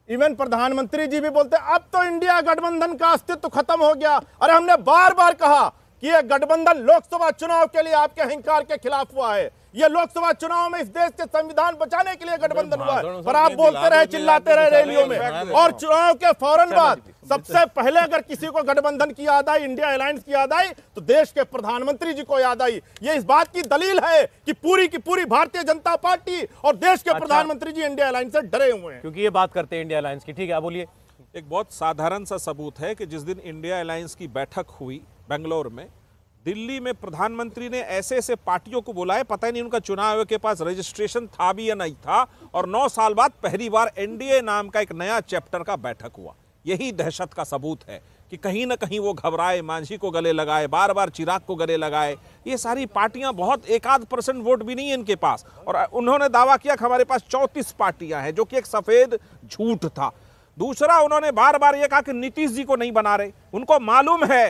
इवन प्रधानमंत्री जी भी बोलते अब तो इंडिया गठबंधन का अस्तित्व खत्म हो गया। अरे हमने बार बार कहा कि यह गठबंधन लोकसभा चुनाव के लिए आपके अहंकार के खिलाफ हुआ है। यह लोकसभा चुनाव में इस देश के संविधान बचाने के लिए गठबंधन हुआ है, पर आप बोलते रहे, चिल्लाते रहे रैलियों में। और चुनाव के फौरन बाद सबसे पहले अगर किसी को गठबंधन की याद आई, इंडिया अलायंस की याद आई, तो देश के प्रधानमंत्री जी को याद आई। ये इस बात की दलील है कि पूरी की पूरी भारतीय जनता पार्टी और देश के प्रधानमंत्री जी इंडिया अलायंस से डरे हुए हैं, क्योंकि ये बात करते हैं इंडिया अलायंस की। ठीक है, बोलिए। एक बहुत साधारण सा सबूत है कि जिस दिन इंडिया अलायंस की बैठक हुई बेंगलोर में, दिल्ली में प्रधानमंत्री ने ऐसे ऐसे पार्टियों को बुलाए, पता ही नहीं उनका चुनाव आयोग के पास रजिस्ट्रेशन था भी या नहीं था, और 9 साल बाद पहली बार एनडीए नाम का एक नया चैप्टर का बैठक हुआ। यही दहशत का सबूत है कि कहीं ना कहीं वो घबराए, मांझी को गले लगाए, बार बार चिराग को गले लगाए। ये सारी पार्टियां बहुत 1-8% वोट भी नहीं है इनके पास, और उन्होंने दावा किया कि हमारे पास 34 पार्टियां हैं, जो कि एक सफेद झूठ था। दूसरा, उन्होंने बार बार ये कहा कि नीतीश जी को नहीं बना रहे। उनको मालूम है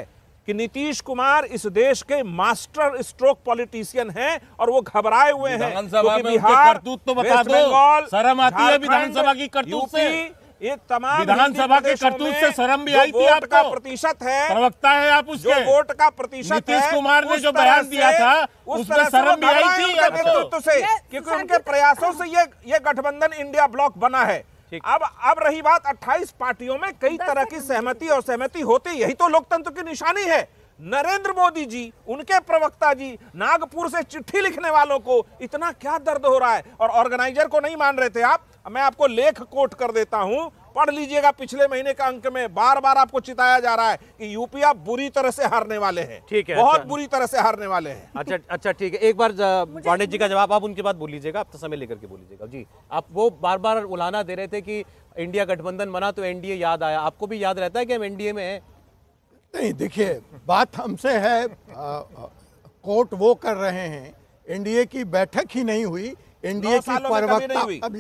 कि नीतीश कुमार इस देश के मास्टर स्ट्रोक पॉलिटिशियन हैं और वो घबराए हुए हैं। विधानसभा में करतूत तो बता दो, शर्म आती है विधानसभा की करतूत से? ये तमाम विधानसभा के करतूत से शर्म भी आई थी आपको? का प्रतिशत है, प्रवक्ता है आप उसके, जो वोट का प्रतिशत है, नीतीश कुमार ने जो बयान दिया था उसमें शर्म भी आई थी नेतृत्व से, क्योंकि उनके प्रयासों से ये गठबंधन इंडिया ब्लॉक बना है। अब रही बात 28 पार्टियों में कई तरह की सहमति और सहमति होती, यही तो लोकतंत्र की निशानी है। नरेंद्र मोदी जी, उनके प्रवक्ता जी, नागपुर से चिट्ठी लिखने वालों को इतना क्या दर्द हो रहा है, और ऑर्गेनाइजर को नहीं मान रहे थे आप। मैं आपको लेख कोट कर देता हूं, पढ़ लीजिएगा। पिछले महीने का अंक में बार बार आपको चिताया जा रहा है कि यूपी आप बुरी तरह से हारने वाले हैं। ठीक है, बहुत बुरी तरह से हारने वाले हैं। अच्छा ठीक है, एक बार पांडे जी का जवाब आप उनके बाद बोल लीजिएगा, आप तो समय लेकर के बोल लीजिएगा जी। आप वो बार बार उलाहना दे रहे थे कि इंडिया गठबंधन बना तो एनडीए याद आया, आपको भी याद रहता है कि हम एनडीए में हैं? नहीं, देखिए बात हमसे है, कोर्ट वो कर रहे हैं, एनडीए की बैठक ही नहीं हुई, एनडीए की प्रवक्ता, अब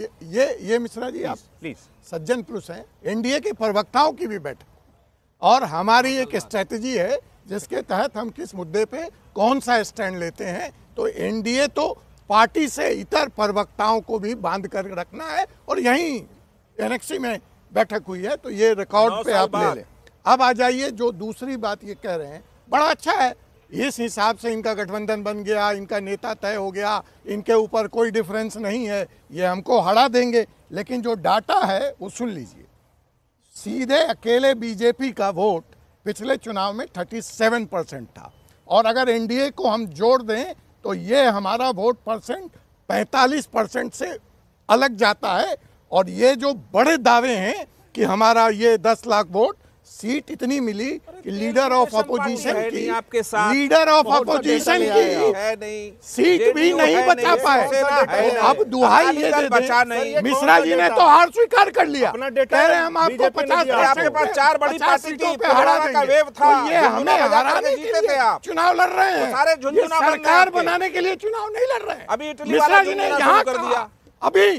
ये मिश्रा जी आप प्लीज सज्जन पुरुष हैं, एनडीए के प्रवक्ताओं की भी बैठक, और हमारी एक स्ट्रेटजी है जिसके तहत हम किस मुद्दे पे कौन सा स्टैंड लेते हैं। तो एनडीए तो पार्टी से इतर प्रवक्ताओं को भी बांध कर रखना है। और यहीं एनेक्सी में बैठक हुई है, तो ये रिकॉर्ड पे आप ले लें। अब आ जाइए, जो दूसरी बात ये कह रहे हैं, बड़ा अच्छा है, इस हिसाब से इनका गठबंधन बन गया, इनका नेता तय हो गया, इनके ऊपर कोई डिफरेंस नहीं है, ये हमको हरा देंगे। लेकिन जो डाटा है वो सुन लीजिए, सीधे अकेले बीजेपी का वोट पिछले चुनाव में 37% था, और अगर एनडीए को हम जोड़ दें तो ये हमारा वोट परसेंट 45% से अलग जाता है। और ये जो बड़े दावे हैं कि हमारा ये 10 लाख वोट, सीट इतनी मिली कि लीडर ऑफ अपोजिशन की सीट भी नहीं बचा पाए। अब दुहाई ये दे दें, मिश्रा जी ने तो हार स्वीकार कर लिया, कह रहे हम आपको 50 सीटों पे हरा देंगे। तो ये हमें हराने के लिए चुनाव लड़ रहे हैं, ये सरकार बनाने के लिए चुनाव नहीं लड़ रहे हैं। अभी मिश्रा जी ने यहाँ कर दिया, अभी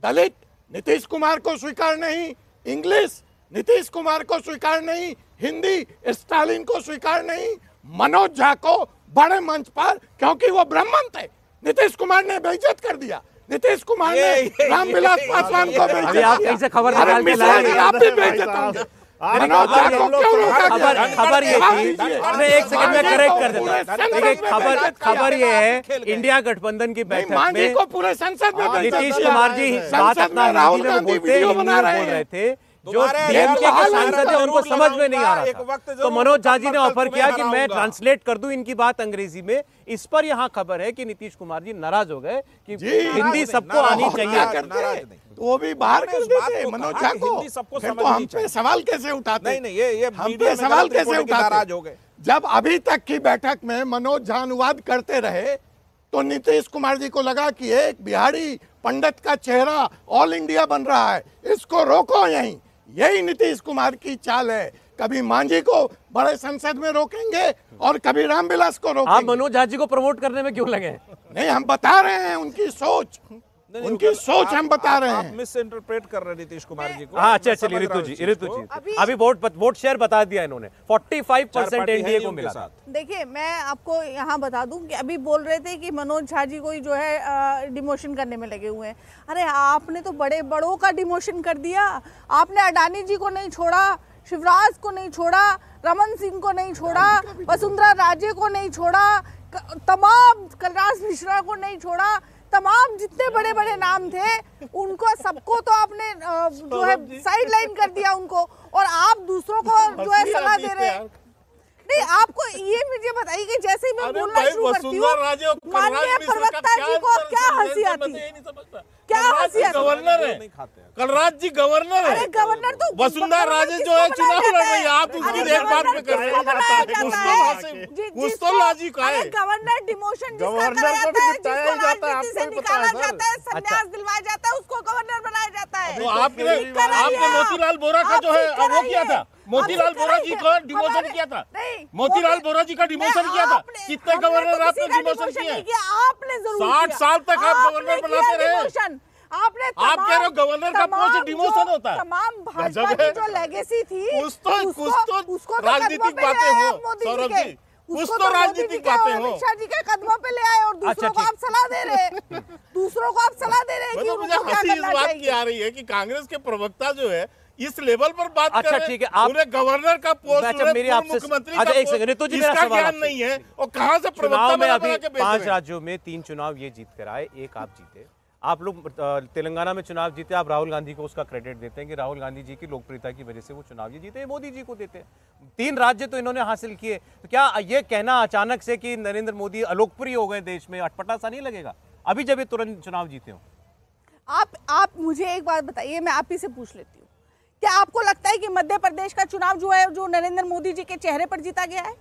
दलित नीतीश कुमार को स्वीकार नहीं, इंग्लिश नीतीश कुमार को स्वीकार नहीं, हिंदी स्टालिन को स्वीकार नहीं, मनोज झा को बड़े मंच पर, क्योंकि वो ब्राह्मण थे, नीतीश कुमार ने बेइज्जत कर दिया। नीतीश कुमार ने रामविलास पासवान को बेइज्जत किया। अरे मिश्रा जी आप भी बेइज्जत होंगे। मनोज झा को क्यों रोका गया? खबर ये थी, मैं एक सेकंड में करेक्ट कर देता हूं। देखिए खबर ये है, इंडिया गठबंधन की बैठक में को पूरे संसद में नीतीश कुमार जी बात अपना राहुल गांधी वीडियो बना रहे थे, जो डीएमके के सांसद है उनको समझ में नहीं आ रहा था, तो मनोज झा जी ने ऑफर किया कि मैं ट्रांसलेट कर दूं इनकी बात अंग्रेजी में। इस पर यहाँ खबर है कि नीतीश कुमार जी नाराज हो गए कि हिंदी सबको आनी चाहिए, तो वो भी बाहर कर देते मनोज झा को। फिर तो हम पे सवाल कैसे उठाते? नहीं, ये हम पे सवाल कैसे उठाते? जब अभी तक की बैठक में मनोज झा अनुवाद करते रहे, तो नीतीश कुमार जी को लगा कि एक बिहारी पंडित का चेहरा ऑल इंडिया बन रहा है, इसको रोको यहीं। यही नीतीश कुमार की चाल है, कभी मांझी को बड़े संसद में रोकेंगे और कभी रामविलास को रोकेंगे। आप मनोज झा जी को प्रमोट करने में क्यों लगे? नहीं, हम बता रहे हैं उनकी सोच, उनकी सोच हम बता रहे हैं। मिस इंटरप्रेट कर रहे नीतीश कुमार जी को। हाँ, अच्छा चलिए ऋतु जी अभी वोट शेयर बता दिया इन्होंने, 45% एनडीए को मिला। देखिए, मैं आपको यहाँ बता दूं कि अभी बोल रहे थे कि मनोज झा जी को जो है डिमोशन करने में लगे हुए हैं। अरे आपने तो बड़ों का डिमोशन कर दिया। आपने अडानी जी को नहीं छोड़ा, शिवराज को नहीं छोड़ा, रमन सिंह को नहीं छोड़ा, वसुंधरा राजे को नहीं छोड़ा, तमाम कलराज मिश्रा को नहीं छोड़ा, तमाम जितने बड़े बड़े नाम थे उनको सबको तो आपने जो है साइड लाइन कर दिया उनको, और आप दूसरों को जो है सलाह दे रहे हैं। नहीं, आपको ये मुझे बताइए कि जैसे ही मैं बोलना शुरू करती हूँ, माननीय प्रवक्ता जी को क्या हंसी आती है? क्या हंसी आती है? गवर्नर है, कलराज जी गवर्नर है। अरे गवर्नर तो वसुंधरा राजे जो है चुनाव लड़ रही है, आप उसकी देखभाल पे कर रहे हैं। कुछ तो लॉजिक है। गवर्नर डिमोशन गवर्नर को भी जिताया ही जाता है, आपको भी पता है सर। संन्यास दिलवाया जाता है, उसको गवर्नर बनाया जाता है। तो आपने मोतीलाल बोरा का जो है वो किया था, मोतीलाल बोरा जी को डिमोशन किया था, मोतीलाल बोरा जी का डिमोशन किया था। कितने गवर्नर आपने डिमोशन किए? आपने जरूर 60 साल तक आप गवर्नर बनाते रहे। आपने आप कह रहे हो गवर्नर का पोस्ट डिमोशन होता है? तमाम भाजपा की जो लेगेसी थी, कुछ तो राजनीतिक बातें हो सौरभ जी, कुछ तो राजनीतिक बातें हो। अमित जी के कदमों पे ले आए और दूसरों को आप सलाह दे रहे दूसरों को आप सलाह दे रहे हैं। मुझे हंसी इस बात की आ रही है कि कांग्रेस के प्रवक्ता जो है इस लेवल पर बात कर रहे हैं। ठीक है, आप उन्हें गवर्नर का पोस्ट, मुख्यमंत्री का पोस्ट, इसका ज्ञान नहीं है और कहां से प्रवक्ता में अभी 5 राज्यों में 3 चुनाव ये जीत कर आए, एक आप जीते। आप लोग तेलंगाना में चुनाव जीते, आप राहुल गांधी को उसका क्रेडिट देते हैं कि राहुल गांधी जी की लोकप्रियता की वजह से वो चुनाव ये जीते, मोदी जी को देते हैं। 3 राज्य तो इन्होंने हासिल किए, तो क्या ये कहना अचानक से कि नरेंद्र मोदी अलोकप्रिय हो गए देश में, अटपटा सा नहीं लगेगा अभी जब ये तुरंत चुनाव जीते हो? आप मुझे एक बात बताइए, मैं आप ही से पूछ लेती हूँ, क्या आपको लगता है कि मध्य प्रदेश का चुनाव जो है जो नरेंद्र मोदी जी के चेहरे पर जीता गया है?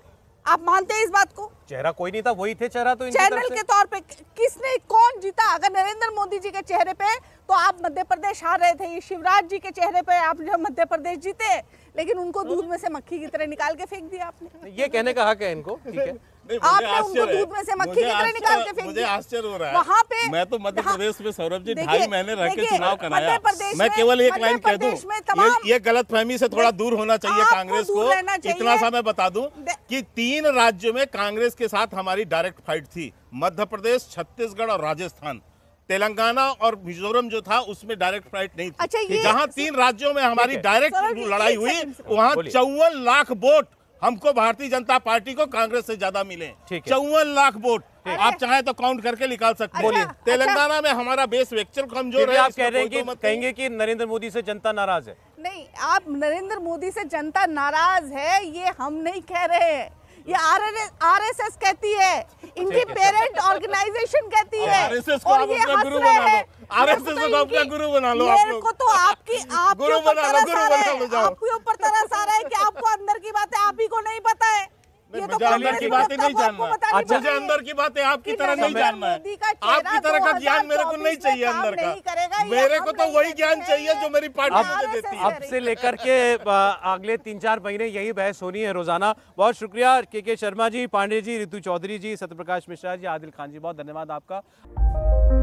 आप मानते हैं इस बात को? चेहरा कोई नहीं था, वही थे चेहरा। तो चैनल के तौर पे किसने, कौन जीता? अगर नरेंद्र मोदी जी के चेहरे पे तो आप मध्य प्रदेश हार रहे थे, ये शिवराज जी के चेहरे पे आप जब मध्य प्रदेश जीते, लेकिन उनको दूध में से मक्खी की तरह निकाल के फेंक दिया आपने। ये कहने का हक है इनको, ठीक है। आपने उनको दूध में से मक्खी की तरह निकाल के फेंक मुझे दिया। आश्चर्य हो रहा है। वहाँ पे मैं तो मध्य प्रदेश में सौरभ जी देखिए, 2.5 महीने रह के देखिए, चुनाव कराया। मध्य प्रदेश मैं में- केवल एक मध्य लाइन कह दूं, प्रदेश में तमाम- ये गलतफहमी से थोड़ा दूर होना चाहिए आपको कांग्रेस दूर को। रहना चाहिए। इतना सा मैं बता दूं कि 3 राज्यों में कांग्रेस के साथ हमारी डायरेक्ट फाइट थी, मध्य प्रदेश, छत्तीसगढ़ और राजस्थान। तेलंगाना और मिजोरम जो था उसमें डायरेक्ट फाइट नहीं थी। अच्छा, ये- जहां 3 राज्यों में हमारी डायरेक्ट सौरभ जी, लड़ाई एक हुई, सेकंड से। वहां बोलिए। 54 लाख वोट हमको भारतीय जनता पार्टी को कांग्रेस से ज्यादा मिले। ठीक है। 54 लाख वोट आप चाहें तो काउंट करके निकाल सकते हैं। बोलिए। तेलंगाना में हमारा बेस वेक्चर फिर कमजोर भी है। आप इसमें कह रहे हैं कोई कि दो मत नहीं। कहेंगे कि नरेंद्र मोदी से जनता नाराज है। नहीं, आप नरेंद्र मोदी से जनता नाराज है ये हम नहीं कह रहे हैं, ये आरएसएस कहती है, इनकी पेरेंट ऑर्गेनाइजेशन कहती है। आरएसएस को और आप ये अपना हंस गुरु रहे बना हैं। लो। आरएसएस को अपना गुरु बना लो आप मेरे लोग। को तो आपके गुरु ऊपर बना लो, तरस गुरु आ रहा बना है, लो, जाओ। आपके ऊपर तरस आ रहा है कि आपको अंदर की बातें आप ही को नहीं पता है। ये तो मुझे अंदर कांग्रेस की के बातें वक्ता नहीं को आपको जानना बतानी है। मुझे पड़ेगी। अंदर की बातें आपकी कि तरह नहीं नरेंद्र जानना है। मोदी का चेहरा आपकी तरह का ज्ञान मेरे को 2024 नहीं चाहिए में काम अंदर नहीं करेगा, का। ये मेरे हम को तो नहीं वही कहते ज्ञान हैं। चाहिए जो मेरी पार्टी अब मुझे देती है। अब से लेकर के अगले 3-4 महीने यही बहस होनी है रोजाना। बहुत शुक्रिया के शर्मा जी, पांडे जी, ऋतु चौधरी जी, सत्यप्रकाश मिश्रा जी, आदिल खान जी, बहुत धन्यवाद आपका।